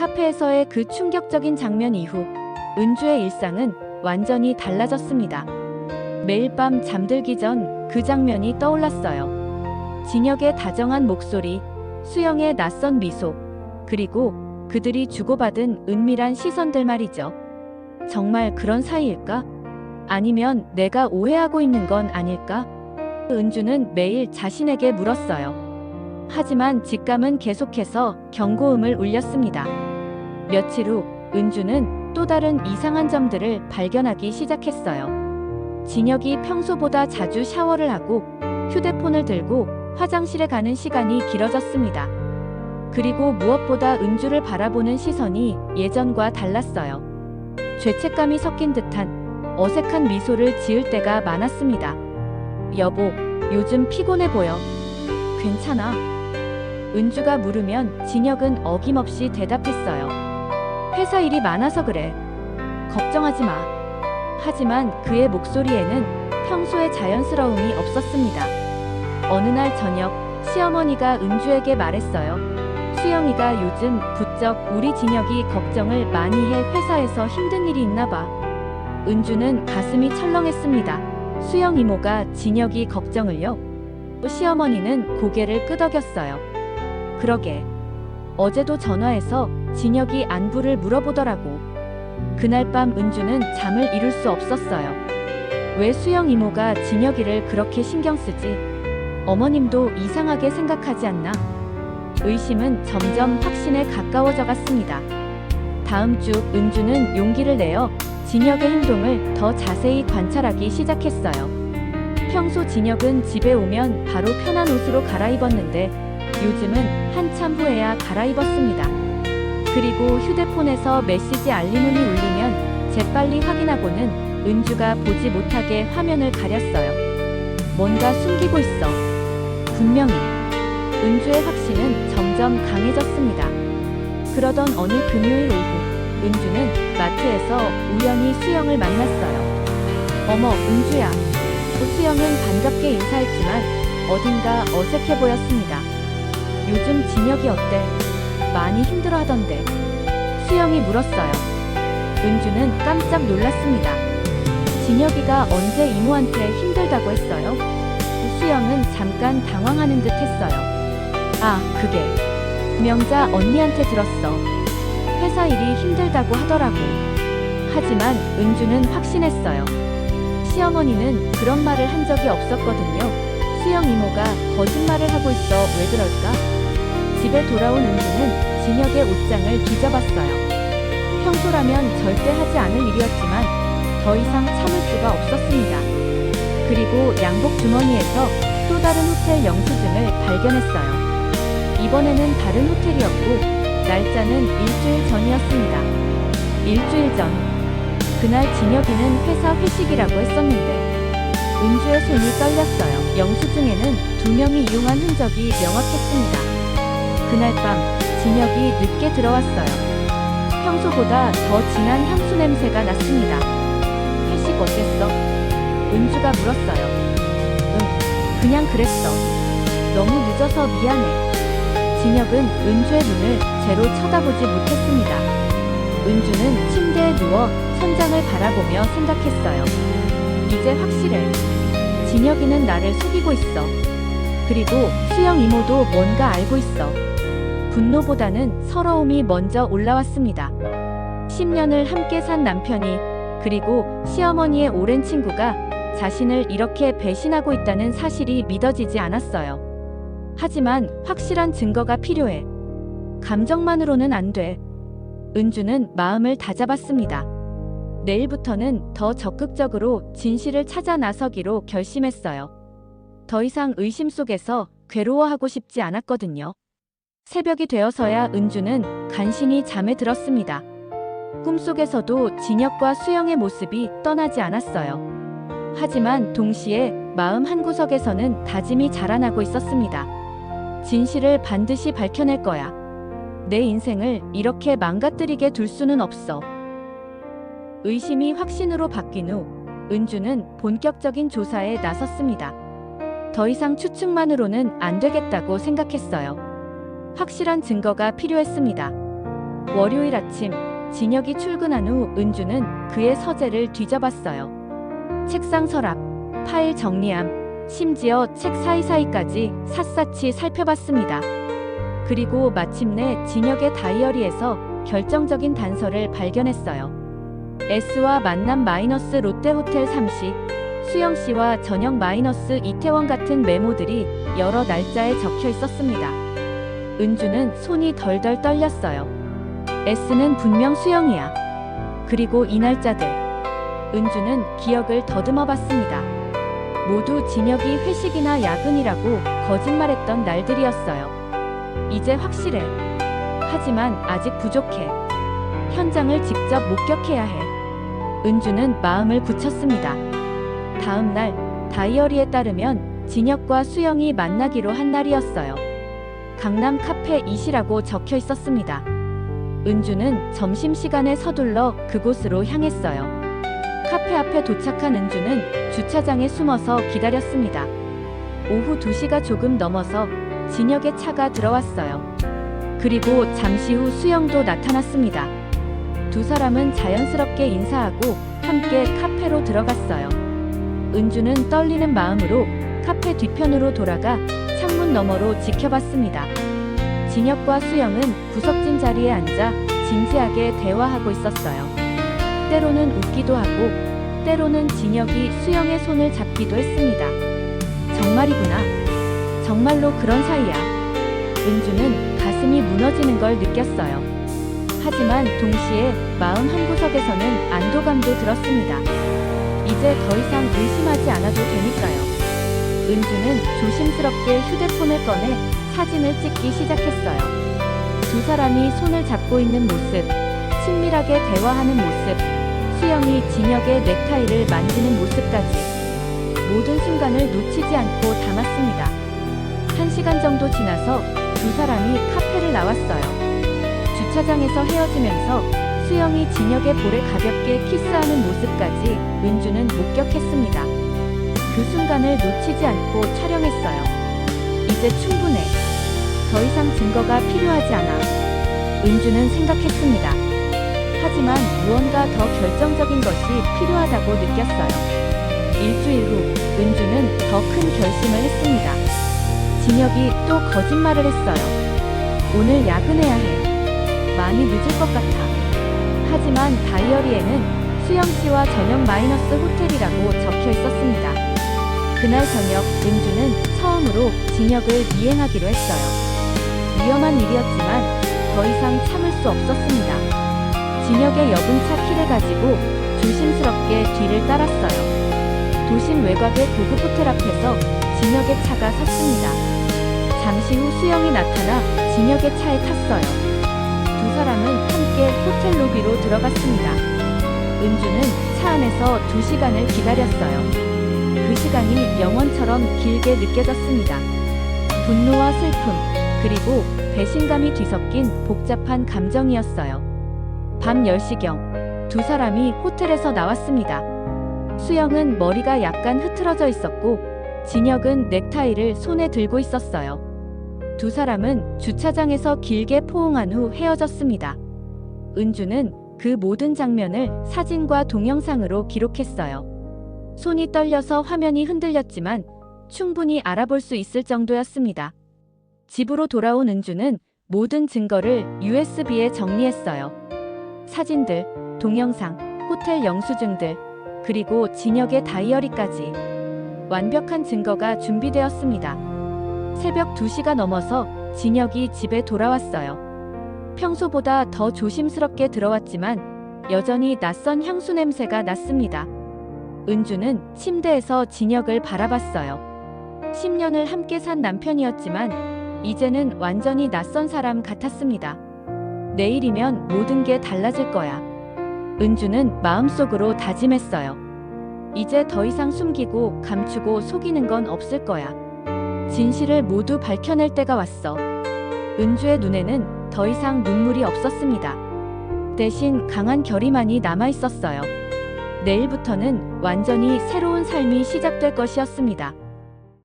카페에서의 그 충격적인 장면 이후 은주의 일상은 완전히 달라졌습니다. 매일 밤 잠들기 전 그 장면이 떠올랐어요. 진혁의 다정한 목소리, 수영의 낯선 미소, 그리고 그들이 주고받은 은밀한 시선들 말이죠. 정말 그런 사이일까? 아니면 내가 오해하고 있는 건 아닐까? 은주는 매일 자신에게 물었어요. 하지만 직감은 계속해서 경고음을 울렸습니다. 며칠 후 은주는 또 다른 이상한 점들을 발견하기 시작했어요. 진혁이 평소보다 자주 샤워를 하고 휴대폰을 들고 화장실에 가는 시간이 길어졌습니다. 그리고 무엇보다 은주를 바라보는 시선이 예전과 달랐어요. 죄책감이 섞인 듯한 어색한 미소를 지을 때가 많았습니다. 여보, 요즘 피곤해 보여. 괜찮아. 은주가 물으면 진혁은 어김없이 대답했어요. 회사 일이 많아서 그래. 걱정하지 마. 하지만 그의 목소리에는 평소의 자연스러움이 없었습니다. 어느 날 저녁, 시어머니가 은주에게 말했어요. 수영이가 요즘 부쩍 우리 진혁이 걱정을 많이 해 회사에서 힘든 일이 있나 봐. 은주는 가슴이 철렁했습니다. 수영 이모가 진혁이 걱정을요? 시어머니는 고개를 끄덕였어요. 그러게. 어제도 전화해서 진혁이 안부를 물어보더라고. 그날 밤 은주는 잠을 이룰 수 없었어요. 왜 수영 이모가 진혁이를 그렇게 신경 쓰지? 어머님도 이상하게 생각하지 않나? 의심은 점점 확신에 가까워져 갔습니다. 다음 주 은주는 용기를 내어 진혁의 행동을 더 자세히 관찰하기 시작했어요. 평소 진혁은 집에 오면 바로 편한 옷으로 갈아입었는데 요즘은 한참 후에야 갈아입었습니다. 그리고 휴대폰에서 메시지 알림음이 울리면 재빨리 확인하고는 은주가 보지 못하게 화면을 가렸어요. 뭔가 숨기고 있어. 분명히. 은주의 확신은 점점 강해졌습니다. 그러던 어느 금요일 오후, 은주는 마트에서 우연히 수영을 만났어요. 어머, 은주야. 수영은 반갑게 인사했지만 어딘가 어색해 보였습니다. 요즘 진혁이 어때? 많이 힘들어하던데. 수영이 물었어요. 은주는 깜짝 놀랐습니다. 진혁이가 언제 이모한테 힘들다고 했어요? 수영은 잠깐 당황하는 듯 했어요. 아, 그게 명자 언니한테 들었어. 회사 일이 힘들다고 하더라고. 하지만 은주는 확신했어요. 시어머니는 그런 말을 한 적이 없었거든요. 수영 이모가 거짓말을 하고 있어 왜 그럴까? 집에 돌아온 은주는 진혁의 옷장을 뒤져봤어요. 평소라면 절대 하지 않을 일이었지만 더 이상 참을 수가 없었습니다. 그리고 양복 주머니에서 또 다른 호텔 영수증을 발견했어요. 이번에는 다른 호텔이었고 날짜는 일주일 전이었습니다. 일주일 전. 그날 진혁이는 회사 회식이라고 했었는데 은주의 손이 떨렸어요. 영수증에는 2명이 이용한 흔적이 명확했습니다. 그날 밤 진혁이 늦게 들어왔어요. 평소보다 더 진한 향수 냄새가 났습니다. 회식 어땠어? 은주가 물었어요. 그냥 그랬어. 너무 늦어서 미안해. 진혁은 은주의 눈을 제로 쳐다보지 못했습니다. 은주는 침대에 누워 천장을 바라보며 생각했어요. 이제 확실해. 진혁이는 나를 속이고 있어. 그리고 수영 이모도 뭔가 알고 있어. 분노보다는 서러움이 먼저 올라왔습니다. 10년을 함께 산 남편이, 그리고 시어머니의 오랜 친구가 자신을 이렇게 배신하고 있다는 사실이 믿어지지 않았어요. 하지만 확실한 증거가 필요해. 감정만으로는 안 돼. 은주는 마음을 다잡았습니다. 내일부터는 더 적극적으로 진실을 찾아 나서기로 결심했어요. 더 이상 의심 속에서 괴로워하고 싶지 않았거든요. 새벽이 되어서야 은주는 간신히 잠에 들었습니다. 꿈속에서도 진혁과 수영의 모습이 떠나지 않았어요. 하지만 동시에 마음 한구석에서는 다짐이 자라나고 있었습니다. 진실을 반드시 밝혀낼 거야. 내 인생을 이렇게 망가뜨리게 둘 수는 없어. 의심이 확신으로 바뀐 후 은주는 본격적인 조사에 나섰습니다. 더 이상 추측만으로는 안 되겠다고 생각했어요. 확실한 증거가 필요했습니다. 월요일 아침, 진혁이 출근한 후 은주는 그의 서재를 뒤져봤어요. 책상 서랍, 파일 정리함, 심지어 책 사이사이까지 샅샅이 살펴봤습니다. 그리고 마침내 진혁의 다이어리에서 결정적인 단서를 발견했어요. S와 만남 마이너스 롯데호텔 3시, 수영씨와 저녁 마이너스 이태원 같은 메모들이 여러 날짜에 적혀 있었습니다. 은주는 손이 덜덜 떨렸어요. S는 분명 수영이야. 그리고 이 날짜들. 은주는 기억을 더듬어 봤습니다. 모두 진혁이 회식이나 야근이라고 거짓말했던 날들이었어요. 이제 확실해. 하지만 아직 부족해. 현장을 직접 목격해야 해. 은주는 마음을 굳혔습니다. 다음 날 다이어리에 따르면 진혁과 수영이 만나기로 한 날이었어요. 강남 카페 2시라고 적혀 있었습니다. 은주는 점심시간에 서둘러 그곳으로 향했어요. 카페 앞에 도착한 은주는 주차장에 숨어서 기다렸습니다. 오후 2시가 조금 넘어서 진혁의 차가 들어왔어요. 그리고 잠시 후 수영도 나타났습니다. 두 사람은 자연스럽게 인사하고 함께 카페로 들어갔어요. 은주는 떨리는 마음으로 카페 뒤편으로 돌아가 창문 너머로 지켜봤습니다. 진혁과 수영은 구석진 자리에 앉아 진지하게 대화하고 있었어요. 때로는 웃기도 하고 때로는 진혁이 수영의 손을 잡기도 했습니다. 정말이구나. 정말로 그런 사이야. 은주는 가슴이 무너지는 걸 느꼈어요. 하지만 동시에 마음 한구석에서는 안도감도 들었습니다. 이제 더 이상 의심하지 않아도 되니까요. 은주는 조심스럽게 휴대폰을 꺼내 사진을 찍기 시작했어요. 두 사람이 손을 잡고 있는 모습, 친밀하게 대화하는 모습, 수영이 진혁의 넥타이를 만지는 모습까지 모든 순간을 놓치지 않고 담았습니다. 1시간 정도 지나서 두 사람이 카페를 나왔어요. 주차장에서 헤어지면서 수영이 진혁의 볼에 가볍게 키스하는 모습까지 은주는 목격했습니다. 그 순간을 놓치지 않고 촬영했어요. 이제 충분해. 더 이상 증거가 필요하지 않아. 은주는 생각했습니다. 하지만 무언가 더 결정적인 것이 필요하다고 느꼈어요. 일주일 후 은주는 더 큰 결심을 했습니다. 진혁이 또 거짓말을 했어요. 오늘 야근해야 해. 많이 늦을 것 같아. 하지만 다이어리에는 수영씨와 저녁 마이너스 호텔이라고 적혀 있었습니다. 그날 저녁 은주는 처음으로 진혁을 미행하기로 했어요. 위험한 일이었지만 더 이상 참을 수 없었습니다. 진혁의 여분차 키를 가지고 조심스럽게 뒤를 따랐어요. 도심 외곽의 고급 호텔 앞에서 진혁의 차가 섰습니다. 잠시 후 수영이 나타나 진혁의 차에 탔어요. 두 사람은 함께 호텔 로비로 들어갔습니다. 은주는 차 안에서 2시간을 기다렸어요. 그 시간이 영원처럼 길게 느껴졌습니다. 분노와 슬픔, 그리고 배신감이 뒤섞인 복잡한 감정이었어요. 밤 10시경 두 사람이 호텔에서 나왔습니다. 수영은 머리가 약간 흐트러져 있었고 진혁은 넥타이를 손에 들고 있었어요. 두 사람은 주차장에서 길게 포옹한 후 헤어졌습니다. 은주는 그 모든 장면을 사진과 동영상으로 기록했어요. 손이 떨려서 화면이 흔들렸지만 충분히 알아볼 수 있을 정도였습니다. 집으로 돌아온 은주는 모든 증거를 USB에 정리했어요. 사진들, 동영상, 호텔 영수증들, 그리고 진혁의 다이어리까지 완벽한 증거가 준비되었습니다. 새벽 2시가 넘어서 진혁이 집에 돌아왔어요. 평소보다 더 조심스럽게 들어왔지만 여전히 낯선 향수 냄새가 났습니다. 은주는 침대에서 진혁을 바라봤어요. 10년을 함께 산 남편이었지만 이제는 완전히 낯선 사람 같았습니다. 내일이면 모든 게 달라질 거야. 은주는 마음속으로 다짐했어요. 이제 더 이상 숨기고 감추고 속이는 건 없을 거야. 진실을 모두 밝혀낼 때가 왔어. 은주의 눈에는 더 이상 눈물이 없었습니다. 대신 강한 결의만이 남아 있었어요. 내일부터는 완전히 새로운 삶이 시작될 것이었습니다.